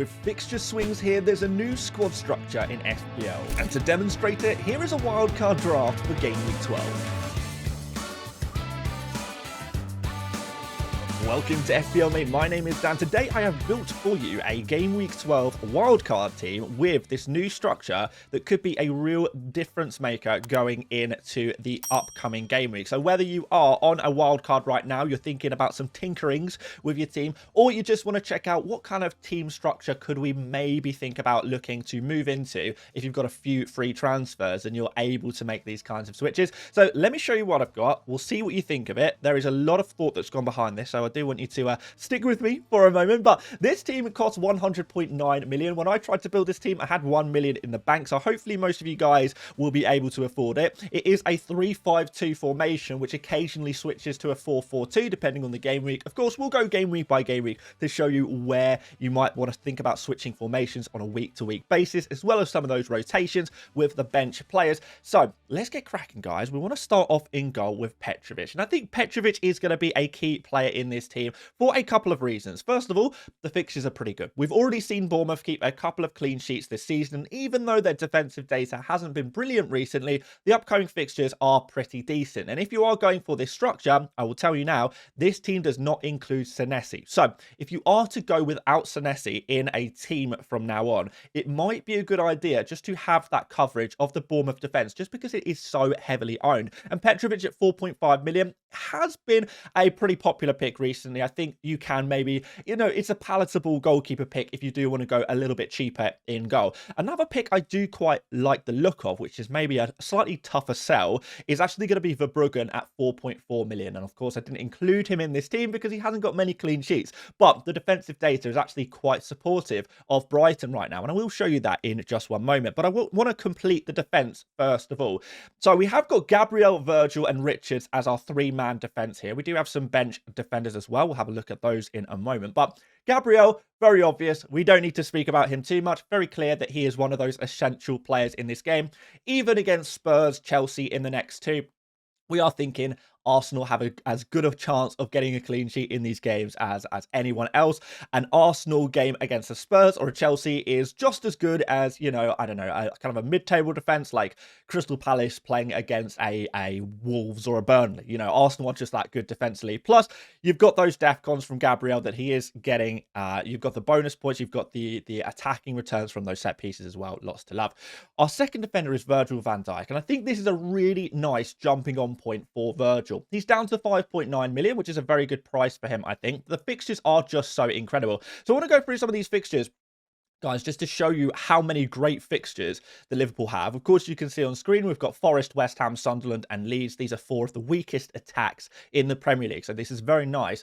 With fixture swings here, there's a new squad structure in FPL. And to demonstrate it, here is a wildcard draft for Game Week 12. Welcome to FPL Mate, my name is Dan. Today I have built for you a Game Week 12 wildcard team with this new structure that could be a real difference maker going into the upcoming game week. So whether you are on a wildcard right now, you're thinking about some tinkerings with your team, or you just want to check out what kind of team structure could we maybe think about looking to move into if you've got a few free transfers and you're able to make these kinds of switches. So let me show you what I've got. We'll see what you think of it. There is a lot of thought that's gone behind this, so I do want you to stick with me for a moment. But this team costs 100.9 million. When I tried to build this team, I had 1 million in the bank, so hopefully most of you guys will be able to afford it. It is a 3-5-2 formation, which occasionally switches to a 4-4-2 depending on the game week. Of course, we'll go game week by game week to show you where you might want to think about switching formations on a week-to-week basis, as well as some of those rotations with the bench players. So let's get cracking, guys. We want to start off in goal with Petrovic, and I think Petrovic is going to be a key player in this team for a couple of reasons. First of all, the fixtures are pretty good. We've already seen Bournemouth keep a couple of clean sheets this season, and even though their defensive data hasn't been brilliant recently, the upcoming fixtures are pretty decent. And if you are going for this structure, I will tell you now, this team does not include Senesi. So if you are to go without Senesi in a team from now on, it might be a good idea just to have that coverage of the Bournemouth defense, just because it is so heavily owned. And Petrovic at 4.5 million has been a pretty popular pick recently. I think you can maybe, it's a palatable goalkeeper pick if you do want to go a little bit cheaper in goal. Another pick I do quite like the look of, which is maybe a slightly tougher sell, is actually going to be Verbruggen at 4.4 million. And of course, I didn't include him in this team because he hasn't got many clean sheets, but the defensive data is actually quite supportive of Brighton right now. And I will show you that in just one moment, but I will want to complete the defense first of all. So we have got Gabriel, Virgil and Richards as our three-man defense here. We do have some bench defenders as well. We'll have a look at those in a moment. But Gabriel, very obvious. We don't need to speak about him too much. Very clear that he is one of those essential players in this game. Even against Spurs, Chelsea in the next two, we are thinking Arsenal have as good a chance of getting a clean sheet in these games as anyone else. An Arsenal game against a Spurs or a Chelsea is just as good as, I don't know, kind of a mid-table defense like Crystal Palace playing against a Wolves or a Burnley. Arsenal are just that good defensively. Plus, you've got those defcons from Gabriel that he is getting. You've got the bonus points. You've got the attacking returns from those set pieces as well. Lots to love. Our second defender is Virgil van Dijk, and I think this is a really nice jumping on point for Virgil. He's down to 5.9 million, which is a very good price for him, I think. The fixtures are just so incredible. So I want to go through some of these fixtures, guys, just to show you how many great fixtures the Liverpool have. Of course, you can see on screen, we've got Forest, West Ham, Sunderland and Leeds. These are four of the weakest attacks in the Premier League. So this is very nice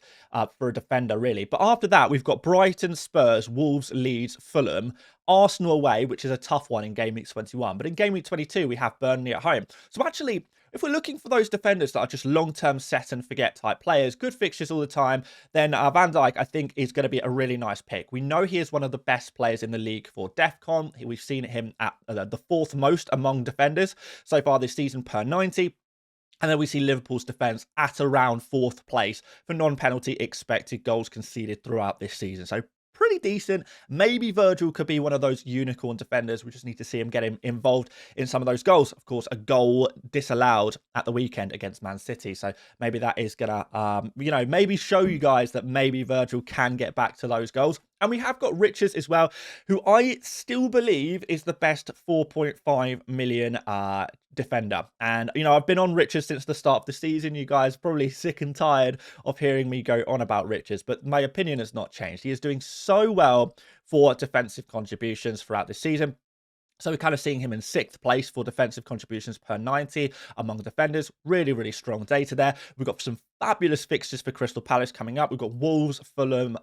for a defender, really. But after that, we've got Brighton, Spurs, Wolves, Leeds, Fulham, Arsenal away, which is a tough one in Game Week 21. But in Game Week 22, we have Burnley at home. So actually, if we're looking for those defenders that are just long-term set and forget type players, good fixtures all the time, then Van Dijk, I think, is going to be a really nice pick. We know he is one of the best players in the league for defcon. We've seen him at the fourth most among defenders so far this season per 90. And then we see Liverpool's defence at around fourth place for non-penalty expected goals conceded throughout this season. So pretty decent. Maybe Virgil could be one of those unicorn defenders. We just need to see him get involved in some of those goals. Of course, a goal disallowed at the weekend against Man City. So maybe that is going to, maybe show you guys that maybe Virgil can get back to those goals. And we have got Richards as well, who I still believe is the best 4.5 million defender. And, I've been on Richards since the start of the season. You guys are probably sick and tired of hearing me go on about Richards, but my opinion has not changed. He is doing so well for defensive contributions throughout the season. So we're kind of seeing him in 6th place for defensive contributions per 90 among defenders. Really, really strong data there. We've got some fabulous fixtures for Crystal Palace coming up. We've got Wolves, Fulham,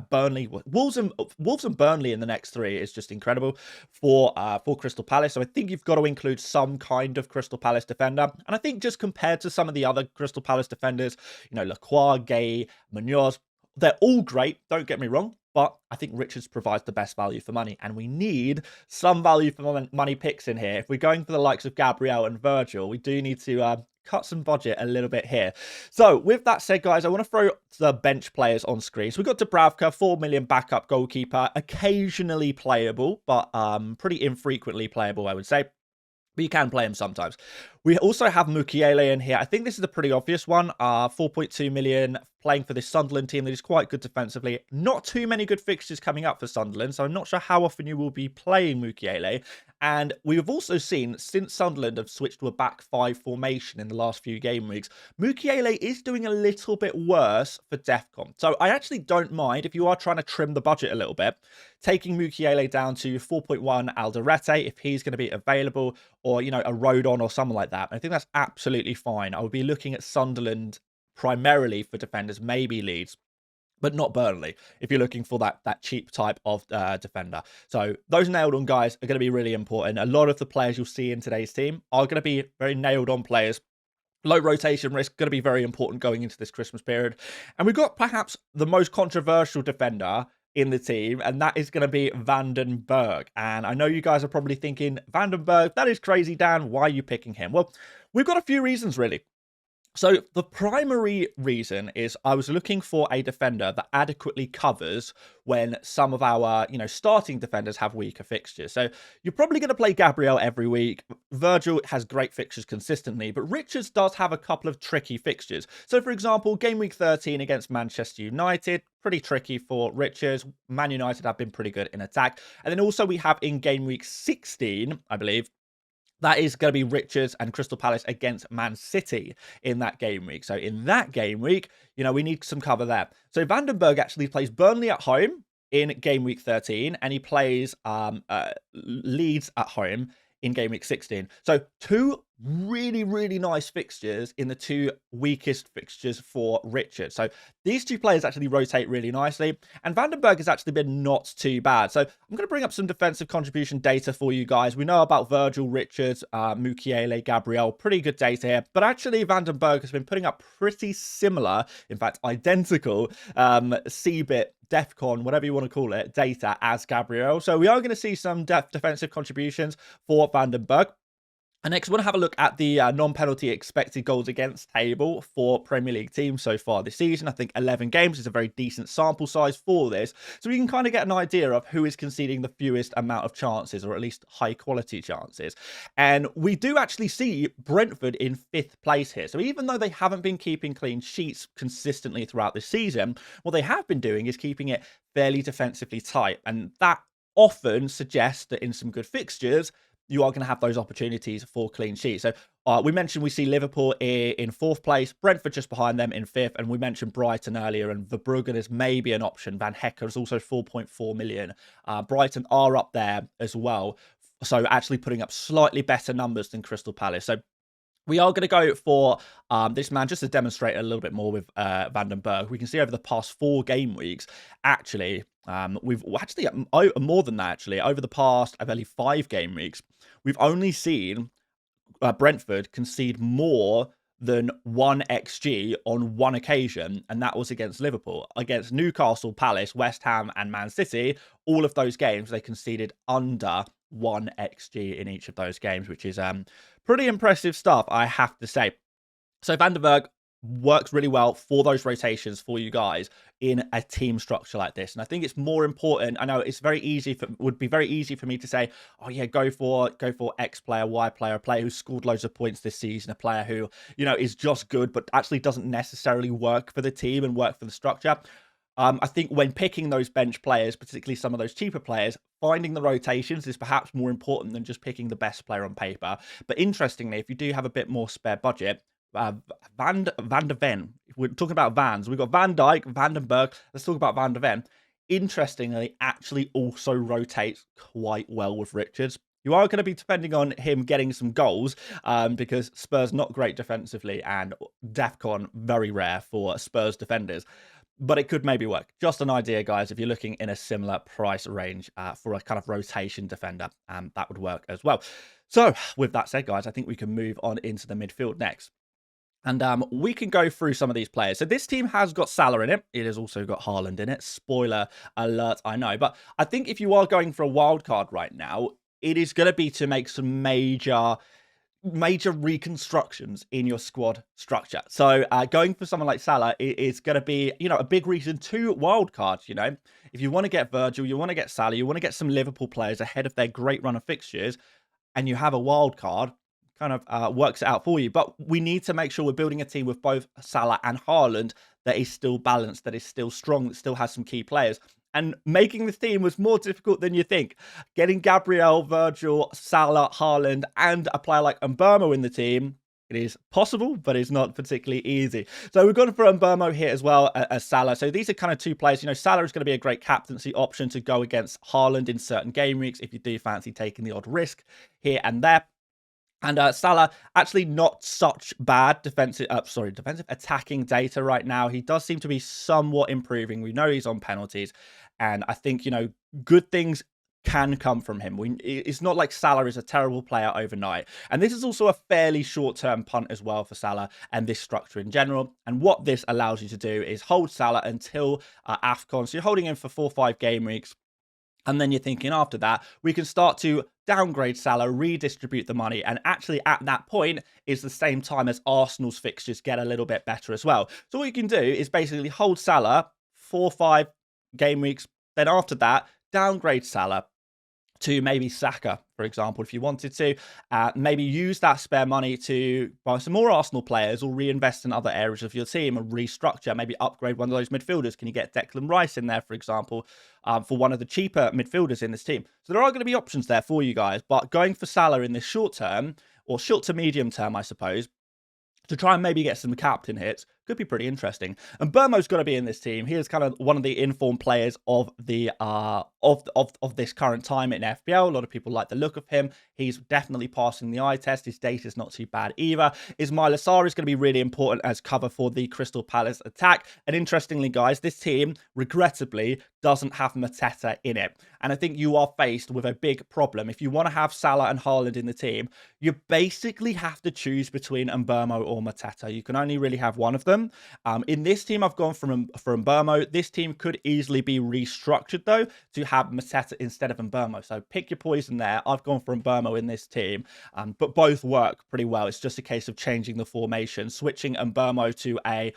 Burnley. Wolves and Burnley in the next three is just incredible for Crystal Palace. So I think you've got to include some kind of Crystal Palace defender. And I think just compared to some of the other Crystal Palace defenders, Lacroix, Gay, Munoz, They're all great, don't get me wrong, but I think Richards provides the best value for money, and we need some value for money picks in here. If we're going for the likes of Gabriel and Virgil, we do need to cut some budget a little bit here. So with that said, guys, I want to throw the bench players on screen. So we've got Dubravka, 4 million backup goalkeeper, occasionally playable, but pretty infrequently playable, I would say. But you can play him sometimes. We also have Mukiele in here. I think this is a pretty obvious one. 4.2 million playing for this Sunderland team that is quite good defensively. Not too many good fixtures coming up for Sunderland, so I'm not sure how often you will be playing Mukiele. And we've also seen, since Sunderland have switched to a back five formation in the last few game weeks, Mukiele is doing a little bit worse for Defcon. So I actually don't mind, if you are trying to trim the budget a little bit, taking Mukiele down to 4.1 Alderete if he's going to be available, or, you know, a Rodon or something like that. I think that's absolutely fine. I would be looking at Sunderland primarily for defenders, maybe Leeds, but not Burnley, if you're looking for that cheap type of defender. So those nailed on guys are going to be really important. A lot of the players you'll see in today's team are going to be very nailed on players. Low rotation risk, going to be very important going into this Christmas period. And we've got perhaps the most controversial defender in the team, and that is going to be Vandenberg. And I know you guys are probably thinking, Vandenberg, that is crazy, Dan. Why are you picking him? Well, we've got a few reasons, really. So the primary reason is I was looking for a defender that adequately covers when some of our, starting defenders have weaker fixtures. So you're probably going to play Gabriel every week. Virgil has great fixtures consistently, but Richards does have a couple of tricky fixtures. So for example, game week 13 against Manchester United, pretty tricky for Richards. Man United have been pretty good in attack. And then also we have in game week 16, I believe, that is going to be Richards and Crystal Palace against Man City in that game week. So in that game week, we need some cover there. So Vandenberg actually plays Burnley at home in game week 13, and he plays Leeds at home in game week 16. So two really, really nice fixtures in the two weakest fixtures for Richard. So these two players actually rotate really nicely, and Vandenberg has actually been not too bad. So I'm going to bring up some defensive contribution data for you guys. We know about Virgil, Richards, Mukiele, Gabriel, pretty good data here, but actually Vandenberg has been putting up pretty similar, in fact identical, CBIT, DEFCON, whatever you want to call it, data as Gabriel. So we are going to see some defensive contributions for Vandenberg. And next, we want to have a look at the non-penalty expected goals against table for Premier League teams so far this season. I think 11 games is a very decent sample size for this. So we can kind of get an idea of who is conceding the fewest amount of chances, or at least high quality chances. And we do actually see Brentford in 5th place here. So even though they haven't been keeping clean sheets consistently throughout the season, what they have been doing is keeping it fairly defensively tight. And that often suggests that in some good fixtures, you are going to have those opportunities for clean sheets. So we mentioned we see Liverpool in 4th place, Brentford just behind them in 5th, and we mentioned Brighton earlier, and Verbruggen is maybe an option. Van Hecker is also 4.4 million. Brighton are up there as well, so actually putting up slightly better numbers than Crystal Palace. So we are going to go for this man just to demonstrate a little bit more with Vandenberg. We can see over the past 4 game weeks, actually, we've actually more than that, actually. Over the past, I believe, 5 game weeks, we've only seen Brentford concede more than 1 XG on 1 occasion, and that was against Liverpool. Against Newcastle, Palace, West Ham, and Man City, all of those games, they conceded under 1 XG in each of those games, which is pretty impressive stuff, I have to say. So Vandenberg works really well for those rotations for you guys in a team structure like this. And I think it's more important. I know it's very easy would be very easy for me to say, oh yeah, go for X player, Y player, a player who scored loads of points this season, a player who, is just good, but actually doesn't necessarily work for the team and work for the structure. I think when picking those bench players, particularly some of those cheaper players, finding the rotations is perhaps more important than just picking the best player on paper. But interestingly, if you do have a bit more spare budget, Van der Ven, if we're talking about Vans, we've got Van Dijk, Vandenberg, let's talk about Van der Ven. Interestingly, actually also rotates quite well with Richards. You are going to be depending on him getting some goals because Spurs not great defensively, and DEFCON very rare for Spurs defenders. But it could maybe work. Just an idea, guys, if you're looking in a similar price range for a kind of rotation defender, that would work as well. So with that said, guys, I think we can move on into the midfield next. And we can go through some of these players. So this team has got Salah in it. It has also got Haaland in it. Spoiler alert, I know. But I think if you are going for a wild card right now, it is going to be to make some major reconstructions in your squad structure. So going for someone like Salah is going to be, a big reason to wildcard. If you want to get Virgil, you want to get Salah, you want to get some Liverpool players ahead of their great run of fixtures, and you have a wild card, kind of works it out for you. But we need to make sure we're building a team with both Salah and Haaland that is still balanced, that is still strong, that still has some key players. And making this team was more difficult than you think. Getting Gabriel, Virgil, Salah, Haaland, and a player like Mbeumo in the team, it is possible, but it's not particularly easy. So we've gone for Mbeumo here as well as Salah. So these are kind of two players. Salah is going to be a great captaincy option to go against Haaland in certain game weeks if you do fancy taking the odd risk here and there. And Salah, actually not such bad defensive attacking data right now. He does seem to be somewhat improving. We know he's on penalties. And I think, good things can come from him. It's not like Salah is a terrible player overnight. And this is also a fairly short-term punt as well for Salah and this structure in general. And what this allows you to do is hold Salah until AFCON. So you're holding him for 4 or 5 game weeks. And then you're thinking after that, we can start to downgrade Salah, redistribute the money. And actually at that point is the same time as Arsenal's fixtures get a little bit better as well. So what you can do is basically hold Salah 4 or 5 game weeks. Then after that, downgrade Salah to maybe Saka, for example, if you wanted to. Maybe use that spare money to buy some more Arsenal players or reinvest in other areas of your team and restructure, maybe upgrade one of those midfielders. Can you get Declan Rice in there, for example, for one of the cheaper midfielders in this team? So there are going to be options there for you guys, but going for Salah in this short term, or short to medium term, I suppose, to try and maybe get some captain hits, could be pretty interesting. And Mbeumo's got to be in this team. He is kind of one of the informed players of the of this current time in FPL. A lot of people like the look of him. He's definitely passing the eye test. His data's not too bad either. Ismail Assar is going to be really important as cover for the Crystal Palace attack. And interestingly, guys, this team, regrettably, doesn't have Mateta in it. And I think you are faced with a big problem. If you want to have Salah and Haaland in the team, you basically have to choose between Mbeumo or Mateta. You can only really have one of them. In this team, I've gone for Mbeumo. This team could easily be restructured, though, to have Mateta instead of Mbeumo. So pick your poison there. I've gone for Mbeumo in this team, but both work pretty well. It's just a case of changing the formation, switching Mbeumo to a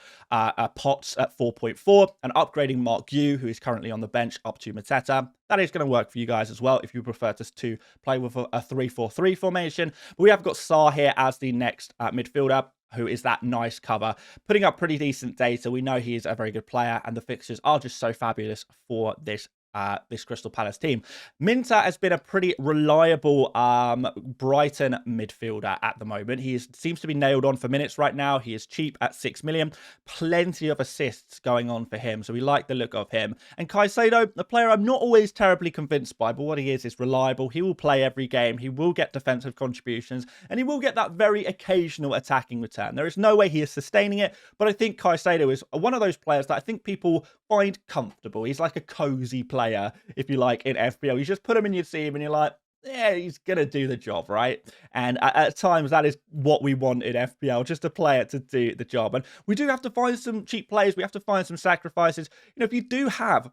Potts at 4.4 and upgrading Mark Yu, who is currently on the bench, up to Mateta. That is going to work for you guys as well if you prefer to play with a 3-4-3 formation. But we have got Salah here as the next midfielder, who is that nice cover, putting up pretty decent data. We know he is a very good player, and the fixtures are just so fabulous for this Crystal Palace team. Minter has been a pretty reliable Brighton midfielder at the moment. He seems to be nailed on for minutes right now. He is cheap at 6 million. Plenty of assists going on for him, so we like the look of him. And Caicedo, a player I'm not always terribly convinced by, but what he is reliable. He will play every game. He will get defensive contributions, and he will get that very occasional attacking return. There is no way he is sustaining it, but I think Caicedo is one of those players that I think people find comfortable. He's like a cozy player, if you like, in FPL. You just put him in your team and you're like, yeah, he's going to do the job, right? And at times that is what we want in FPL, just a player to do the job. And we do have to find some cheap players. We have to find some sacrifices. If you do have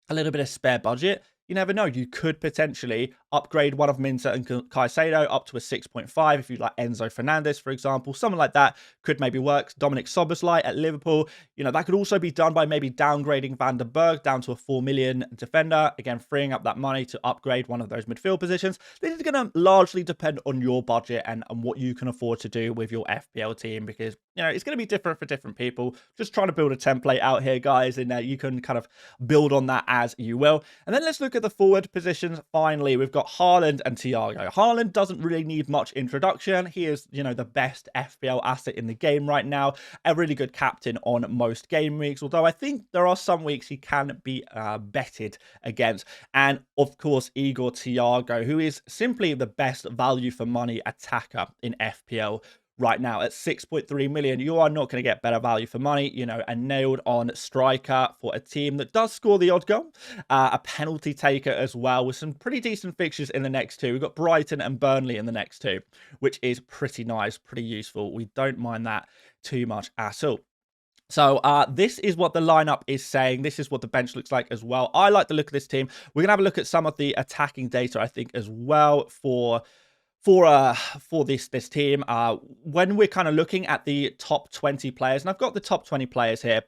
a little bit of spare budget, you never know. You could potentially upgrade one of Minter and Caicedo up to a 6.5 if you like Enzo Fernandez, for example. Someone like that could maybe work. Dominic Szoboszlai at Liverpool. That could also be done by maybe downgrading Van den Berg down to a 4 million defender. Again, freeing up that money to upgrade one of those midfield positions. This is going to largely depend on your budget and what you can afford to do with your FPL team, because, it's going to be different for different people. Just trying to build a template out here, guys, and you can kind of build on that as you will. And then let's look at the forward positions. Finally, we've got Haaland and Thiago. Haaland doesn't really need much introduction. He is, the best FPL asset in the game right now. A really good captain on most game weeks, although I think there are some weeks he can be betted against. And of course, Igor Thiago, who is simply the best value for money attacker in FPL right now at 6.3 million. You are not going to get better value for money. A nailed on striker for a team that does score the odd goal, a penalty taker as well, with some pretty decent fixtures in the next two. We've got Brighton and Burnley in the next two, which is pretty nice, pretty useful. We don't mind that too much at all. So this is what the lineup is saying. This is what the bench looks like as well. I like the look of this team. We're gonna have a look at some of the attacking data, I think, as well for this team. When we're kind of looking at the top 20 players, and I've got the top 20 players here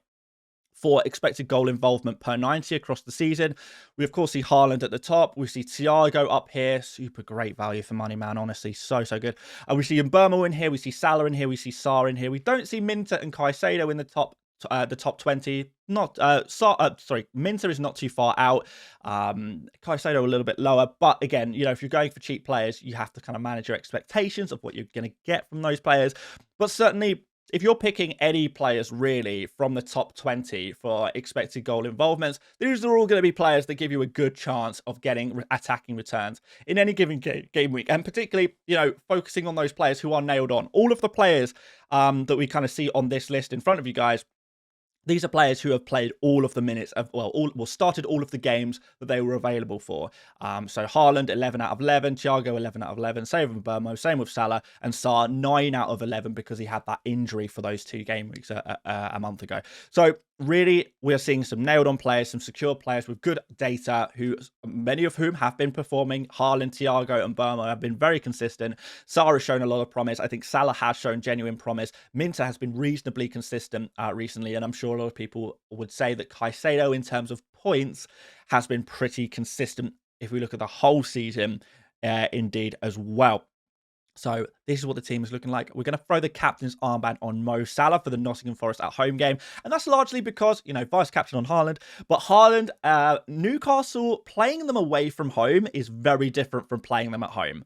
for expected goal involvement per 90 across the season. We, of course, see Haaland at the top. We see Thiago up here. Super great value for money, man. Honestly, so good. We see Mbeumo in here. We see Salah in here. We see Salah in here. We don't see Minter and Caicedo in the top 20. Not sorry, Minter is not too far out. Caicedo a little bit lower, but again, you know, if you're going for cheap players, you have to kind of manage your expectations of what you're going to get from those players. But certainly, if you're picking any players really from the top 20 for expected goal involvements, these are all going to be players that give you a good chance of getting attacking returns in any given game week. And particularly, you know, focusing on those players who are nailed on. All of the players that we kind of see on this list in front of you guys, these are players who have played all of the minutes of, started all of the games that they were available for. So Haaland, 11 out of 11. Thiago, 11 out of 11. Same with Mbeumo, same with Salah. And Salah, 9 out of 11 because he had that injury for those 2 game weeks a month ago. So really, we are seeing some nailed-on players, some secure players with good data, many of whom have been performing. Haaland, Thiago, and Mbeumo have been very consistent. Salah has shown a lot of promise. I think Salah has shown genuine promise. Minter has been reasonably consistent recently, and I'm sure a lot of people would say that Caicedo, in terms of points, has been pretty consistent if we look at the whole season, indeed, as well. So this is what the team is looking like. We're going to throw the captain's armband on Mo Salah for the Nottingham Forest at home game. And that's largely because, you know, vice captain on Haaland. But Haaland, Newcastle, playing them away from home is very different from playing them at home.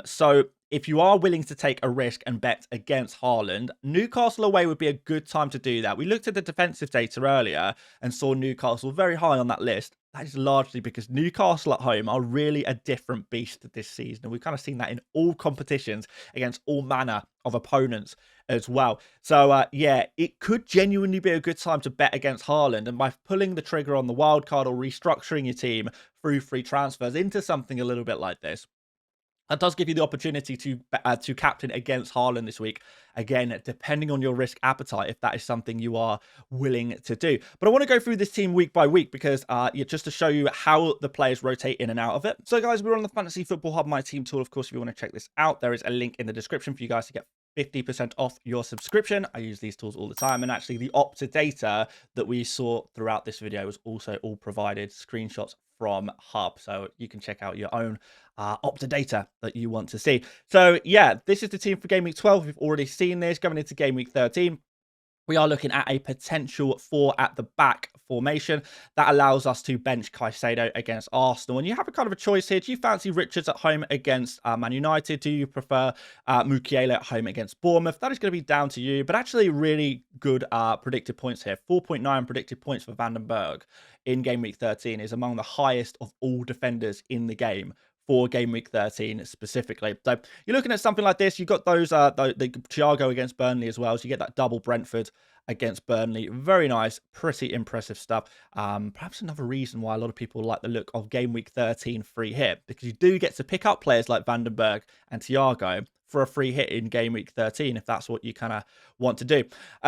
So if you are willing to take a risk and bet against Haaland, Newcastle away would be a good time to do that. We looked at the defensive data earlier and saw Newcastle very high on that list. That is largely because Newcastle at home are really a different beast this season. And we've kind of seen that in all competitions against all manner of opponents as well. So, yeah, it could genuinely be a good time to bet against Haaland. And by pulling the trigger on the wildcard or restructuring your team through free transfers into something a little bit like this, that does give you the opportunity to captain against Haaland this week. Again, depending on your risk appetite, if that is something you are willing to do. But I want to go through this team week by week because just to show you how the players rotate in and out of it. So guys, we're on the Fantasy Football Hub My Team tool. Of course, if you want to check this out, there is a link in the description for you guys to get 50% off your subscription. I use these tools all the time, and actually the Opta data that we saw throughout this video was also all provided screenshots from Hub, so you can check out your own Opta data that you want to see. So yeah, this is the team for Game Week 12. We've already seen this. Going into Game Week 13, we are looking at a potential 4 at the back formation that allows us to bench Caicedo against Arsenal. And you have a kind of a choice here. Do you fancy Richards at home against Man United? Do you prefer Mukiele at home against Bournemouth? That is going to be down to you. But actually, really good predicted points here. 4.9 predicted points for Van den Berg in Game Week 13 is among the highest of all defenders in the game for Game Week 13 specifically. So you're looking at something like this. You've got those the Thiago against Burnley as well. So you get that double Brentford against Burnley. Very nice, pretty impressive stuff. Perhaps another reason why a lot of people like the look of Game Week 13 free hit, because you do get to pick up players like Van den Berg and Thiago for a free hit in Game Week 13, if that's what you kind of want to do.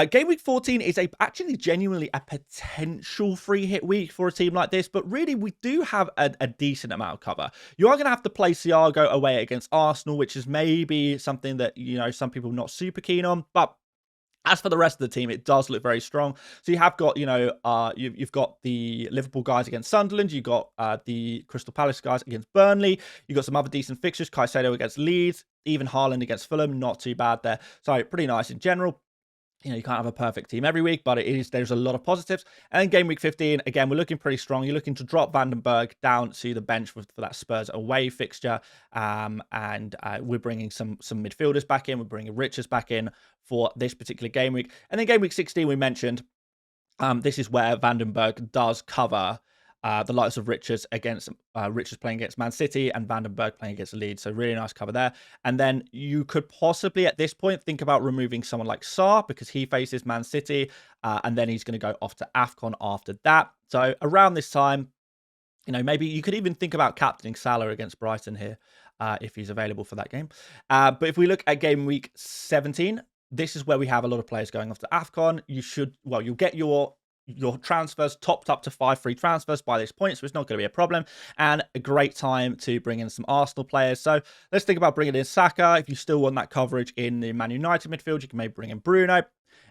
Game Week 14 is actually genuinely a potential free hit week for a team like this, but really we do have a decent amount of cover. You are going to have to play Thiago away against Arsenal, which is maybe something that, you know, some people are not super keen on, but as for the rest of the team, it does look very strong. So you have got, you know, you've got the Liverpool guys against Sunderland. You've got the Crystal Palace guys against Burnley. You've got some other decent fixtures. Caicedo against Leeds. Even Haaland against Fulham. Not too bad there. So pretty nice in general. You know, you can't have a perfect team every week, but there's a lot of positives. And then Game Week 15, again, we're looking pretty strong. You're looking to drop Van den Berg down to the bench for that Spurs away fixture. And we're bringing some midfielders back in. We're bringing Richards back in for this particular game week. And then Game Week 16, we mentioned, this is where Van den Berg does cover the likes of Richards playing against Man City and Van den Berg playing against Leeds. So really nice cover there. And then you could possibly at this point think about removing someone like Salah because he faces Man City and then he's going to go off to AFCON after that. So around this time, you know, maybe you could even think about captaining Salah against Brighton here if he's available for that game. But if we look at Game Week 17, this is where we have a lot of players going off to AFCON. You'll get your transfers topped up to 5 free transfers by this point, so it's not going to be a problem, and a great time to bring in some Arsenal players. So let's think about bringing in Saka. If you still want that coverage in the Man United midfield, you can maybe bring in Bruno,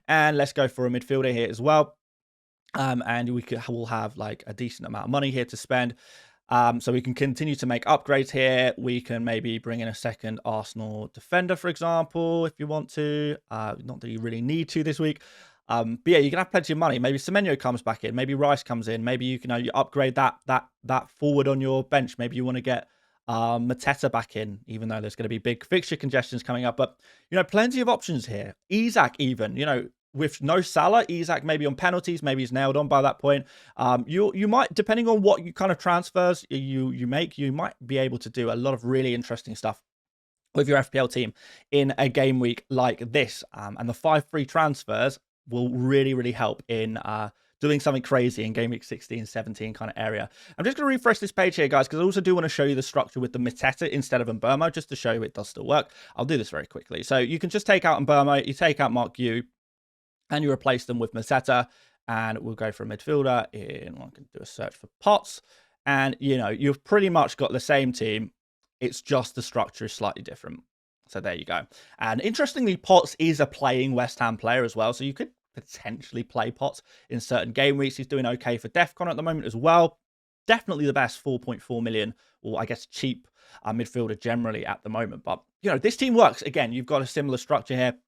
and let's go for a midfielder here as well. And we'll have like a decent amount of money here to spend. So we can continue to make upgrades here. We can maybe bring in a second Arsenal defender, for example, if you want to. Not that you really need to this week. But yeah, you can have plenty of money. Maybe Semenyo comes back in. Maybe Rice comes in. Maybe you upgrade that forward on your bench. Maybe you want to get Mateta back in, even though there's going to be big fixture congestions coming up. But, plenty of options here. Isak even, with no Salah, Isak maybe on penalties, maybe he's nailed on by that point. You might, depending on what you kind of transfers you make, you might be able to do a lot of really interesting stuff with your FPL team in a game week like this. And the 5 free transfers will really, really help in doing something crazy in game week 16, 17 kind of area. I'm just going to refresh this page here, guys, because I also do want to show you the structure with the Mateta instead of Mbeumo, just to show you it does still work. I'll do this very quickly. So you can just take out Mbeumo, you take out Mark Yu, and you replace them with Mateta, and we'll go for a midfielder in, I can do a search for Potts, and, you've pretty much got the same team. It's just the structure is slightly different. So there you go. And interestingly, Potts is a playing West Ham player as well, so you could potentially play Potts in certain game weeks. He's doing okay for DEFCON at the moment as well. Definitely the best 4.4 million, or I guess cheap midfielder generally at the moment. But, this team works. Again, you've got a similar structure here.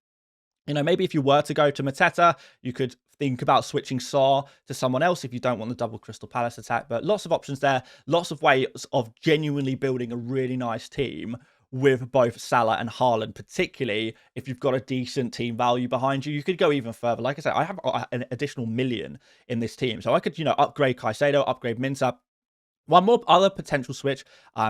Maybe if you were to go to Mateta, you could think about switching Salah to someone else if you don't want the double Crystal Palace attack. But lots of options there. Lots of ways of genuinely building a really nice team with both Salah and Haaland, particularly if you've got a decent team value behind you. You could go even further. Like I said, I have an additional million in this team. So I could, upgrade Caicedo, upgrade Minter. One more other potential switch,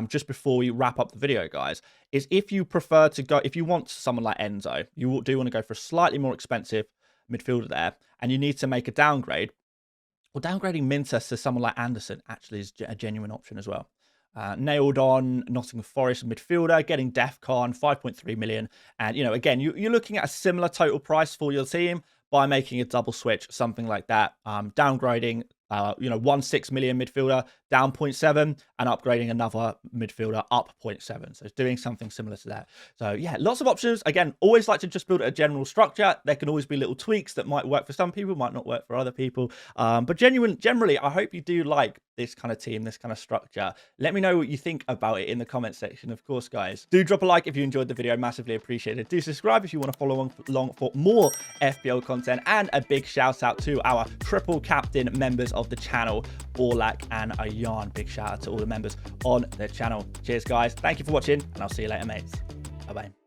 just before we wrap up the video, guys, is if you want someone like Enzo, you do want to go for a slightly more expensive midfielder there, and you need to make a downgrade. Well, downgrading Minter to someone like Anderson actually is a genuine option as well. Nailed on Nottingham Forest midfielder, getting DEFCON, 5.3 million. And, again, you're looking at a similar total price for your team by making a double switch, something like that. Downgrading 1.6 million midfielder down 0.7 and upgrading another midfielder up 0.7. So it's doing something similar to that. So yeah, lots of options. Again, always like to just build a general structure. There can always be little tweaks that might work for some people, might not work for other people. But generally, I hope you do like this kind of team, this kind of structure. Let me know what you think about it in the comment section, of course, guys. Do drop a like if you enjoyed the video, massively appreciated. Do subscribe if you want to follow along for more FPL content, and a big shout out to our triple captain members of the channel, Orlak and Ayan. Big shout out to all the members on the channel. Cheers, guys. Thank you for watching, and I'll see you later, mates. Bye-bye.